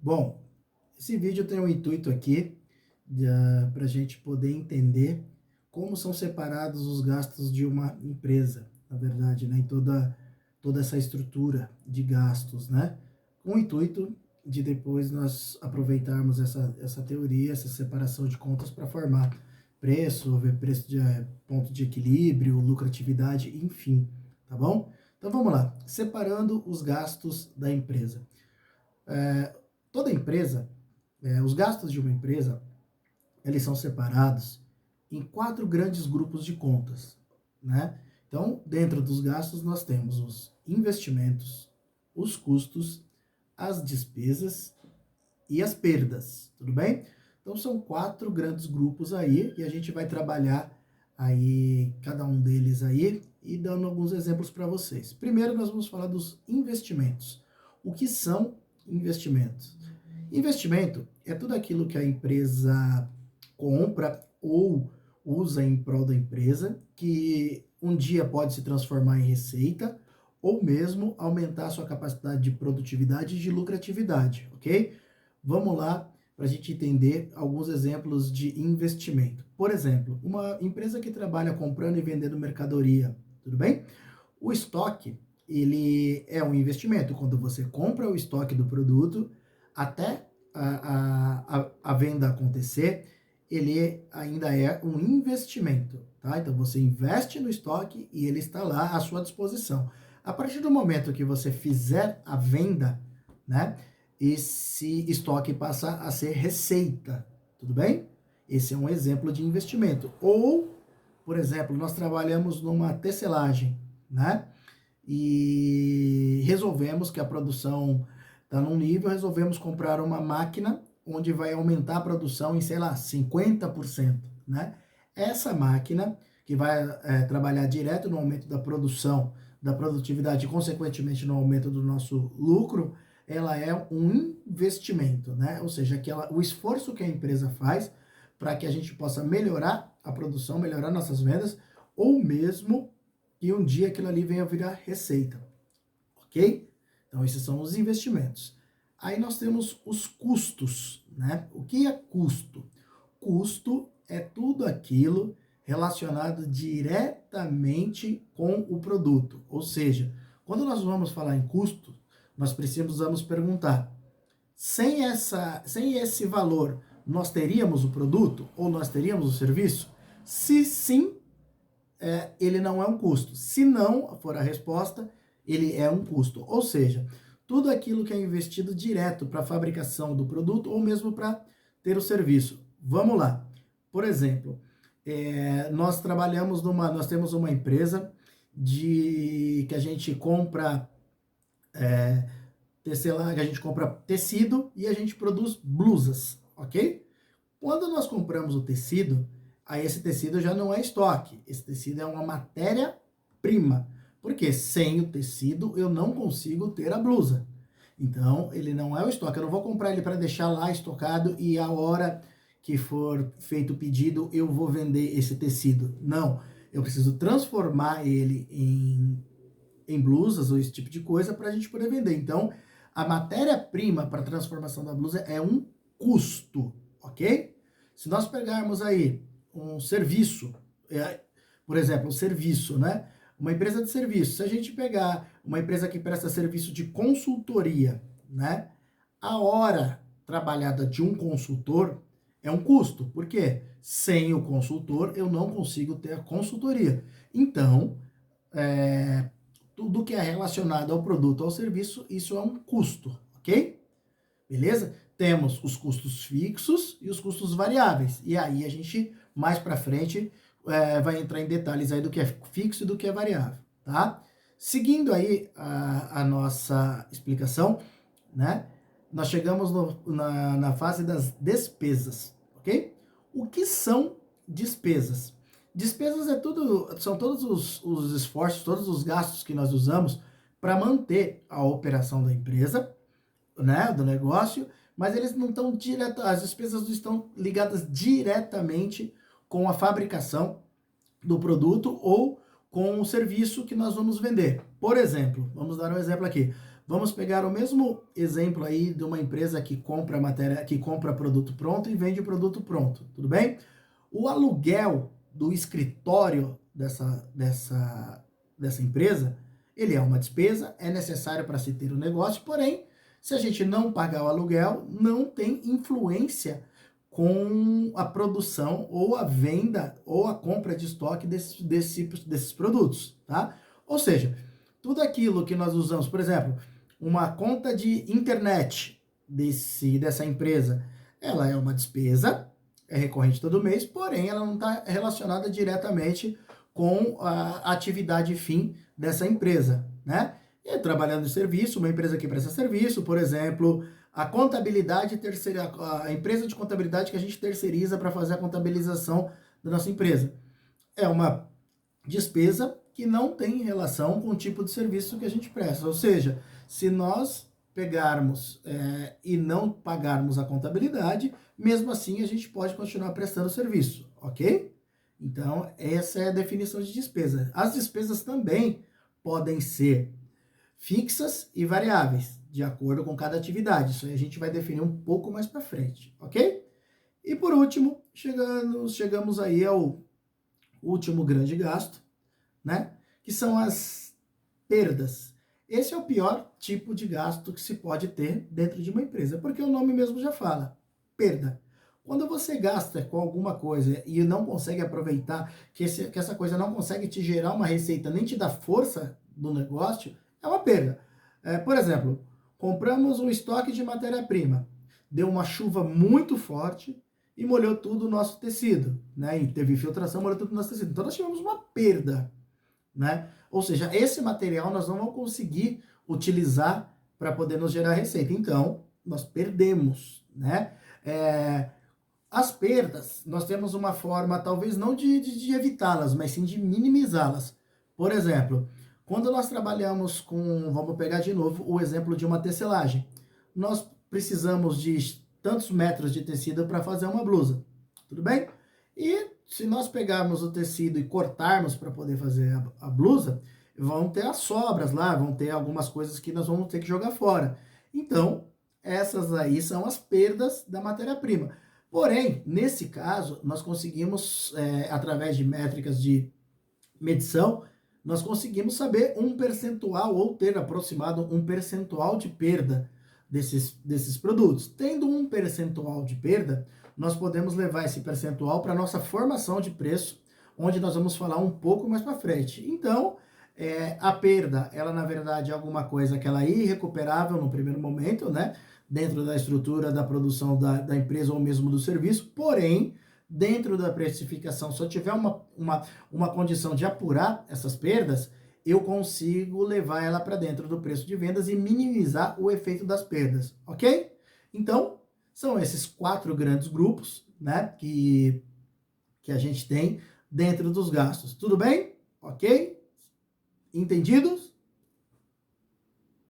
Bom, esse vídeo tem o intuito aqui para a gente poder entender como são separados os gastos de uma empresa, na verdade, né? Em toda essa estrutura de gastos, né? Com o intuito de depois nós aproveitarmos essa teoria, essa separação de contas para formar preço, ver preço de ponto de equilíbrio, lucratividade, enfim, tá bom? Então vamos lá, separando os gastos da empresa. Toda empresa, os gastos de uma empresa, eles são separados em quatro grandes grupos de contas, né? Então, dentro dos gastos, nós temos os investimentos, os custos, as despesas e as perdas, tudo bem? Então, são quatro grandes grupos aí e a gente vai trabalhar aí cada um deles aí e dando alguns exemplos para vocês. Primeiro, nós vamos falar dos investimentos. O que são investimentos? Investimento é tudo aquilo que a empresa compra ou usa em prol da empresa, que um dia pode se transformar em receita ou mesmo aumentar a sua capacidade de produtividade e de lucratividade, ok? Vamos lá para a gente entender alguns exemplos de investimento. Por exemplo, uma empresa que trabalha comprando e vendendo mercadoria, tudo bem? O estoque, ele é um investimento. Quando você compra o estoque do produto, até a venda acontecer, ele ainda é um investimento, tá? Então você investe no estoque e ele está lá à sua disposição. A partir do momento que você fizer a venda, né, esse estoque passa a ser receita, tudo bem? Esse é um exemplo de investimento. Ou, por exemplo, nós trabalhamos numa tecelagem, né? E resolvemos que a produção está num nível, resolvemos comprar uma máquina onde vai aumentar a produção em, sei lá, 50%, né? Essa máquina, que vai trabalhar direto no aumento da produção, da produtividade e, consequentemente, no aumento do nosso lucro, ela é um investimento, né? Ou seja, o esforço que a empresa faz para que a gente possa melhorar a produção, melhorar nossas vendas, ou mesmo que um dia aquilo ali venha virar receita, ok? Então, esses são os investimentos. Aí nós temos os custos, né? O que é custo? Custo é tudo aquilo relacionado diretamente com o produto. Ou seja, quando nós vamos falar em custo, nós precisamos perguntar: sem esse valor, nós teríamos o produto ou nós teríamos o serviço? Se sim, ele não é um custo. Se não for a resposta, ele é um custo. Ou seja, tudo aquilo que é investido direto para a fabricação do produto ou mesmo para ter o serviço. Vamos lá. Por exemplo, nós temos uma empresa que a gente compra tecelagem, a gente compra tecido e a gente produz blusas, ok? Quando nós compramos o tecido, aí esse tecido já não é estoque, esse tecido é uma matéria-prima, porque sem o tecido eu não consigo ter a blusa. Então, ele não é o estoque, eu não vou comprar ele para deixar lá estocado e a hora que for feito o pedido eu vou vender esse tecido. Não, eu preciso transformar ele em blusas ou esse tipo de coisa para a gente poder vender. Então, a matéria-prima para a transformação da blusa é um custo, ok? Se nós pegarmos aí um serviço, por exemplo, um serviço, né? Uma empresa de serviço, se a gente pegar uma empresa que presta serviço de consultoria, né? A hora trabalhada de um consultor é um custo, porque sem o consultor eu não consigo ter a consultoria. Então, tudo que é relacionado ao produto ou ao serviço, isso é um custo, ok? Beleza? Temos os custos fixos e os custos variáveis. E aí a gente, mais para frente, vai entrar em detalhes aí do que é fixo e do que é variável, tá? Seguindo aí a nossa explicação, né? Nós chegamos na fase das despesas, ok? O que são despesas? Despesas são todos os esforços, todos os gastos que nós usamos para manter a operação da empresa, né, do negócio, mas eles não estão as despesas não estão ligadas diretamente com a fabricação do produto ou com o serviço que nós vamos vender. Por exemplo, vamos dar um exemplo aqui. Vamos pegar o mesmo exemplo aí de uma empresa que compra matéria, que compra produto pronto e vende o produto pronto, tudo bem? O aluguel do escritório dessa empresa, ele é uma despesa, é necessário para se ter um negócio, porém, se a gente não pagar o aluguel, não tem influência com a produção ou a venda ou a compra de estoque desses produtos, tá? Ou seja, tudo aquilo que nós usamos, por exemplo, uma conta de internet dessa empresa, ela é uma despesa, é recorrente todo mês, porém ela não está relacionada diretamente com a atividade fim dessa empresa, né? E trabalhando em serviço, uma empresa que presta serviço, por exemplo, a contabilidade terceira, a empresa de contabilidade que a gente terceiriza para fazer a contabilização da nossa empresa. É uma despesa que não tem relação com o tipo de serviço que a gente presta. Ou seja, se nós pegarmos e não pagarmos a contabilidade, mesmo assim a gente pode continuar prestando serviço, ok? Então, essa é a definição de despesa. As despesas também podem ser fixas e variáveis, de acordo com cada atividade. Isso aí a gente vai definir um pouco mais para frente, ok? E por último, chegamos aí ao último grande gasto, né? Que são as perdas. Esse é o pior tipo de gasto que se pode ter dentro de uma empresa, porque o nome mesmo já fala, perda. Quando você gasta com alguma coisa e não consegue aproveitar, que essa coisa não consegue te gerar uma receita, nem te dar força do negócio, é uma perda. Por exemplo, compramos um estoque de matéria-prima, deu uma chuva muito forte e molhou tudo o nosso tecido, né? E teve infiltração, molhou tudo o nosso tecido. Então nós tivemos uma perda, né? Ou seja, esse material nós não vamos conseguir utilizar para poder nos gerar receita. Então, nós perdemos, né? As perdas, nós temos uma forma, talvez não de evitá-las, mas sim de minimizá-las. Por exemplo, quando nós trabalhamos com, vamos pegar de novo o exemplo de uma tecelagem. Nós precisamos de tantos metros de tecido para fazer uma blusa, tudo bem? E se nós pegarmos o tecido e cortarmos para poder fazer a blusa, vão ter as sobras lá, vão ter algumas coisas que nós vamos ter que jogar fora. Então, essas aí são as perdas da matéria-prima. Porém, nesse caso, nós conseguimos, através de métricas de medição, nós conseguimos saber um percentual ou ter aproximado um percentual de perda desses produtos. Tendo um percentual de perda, nós podemos levar esse percentual para a nossa formação de preço, onde nós vamos falar um pouco mais para frente. Então, a perda, ela na verdade é alguma coisa que ela é irrecuperável no primeiro momento, né? Dentro da estrutura da produção da empresa ou mesmo do serviço, porém, dentro da precificação, se eu tiver uma condição de apurar essas perdas, eu consigo levar ela para dentro do preço de vendas e minimizar o efeito das perdas, ok? Então, são esses 4 grandes grupos, né, que a gente tem dentro dos gastos. Tudo bem? Ok? Entendidos?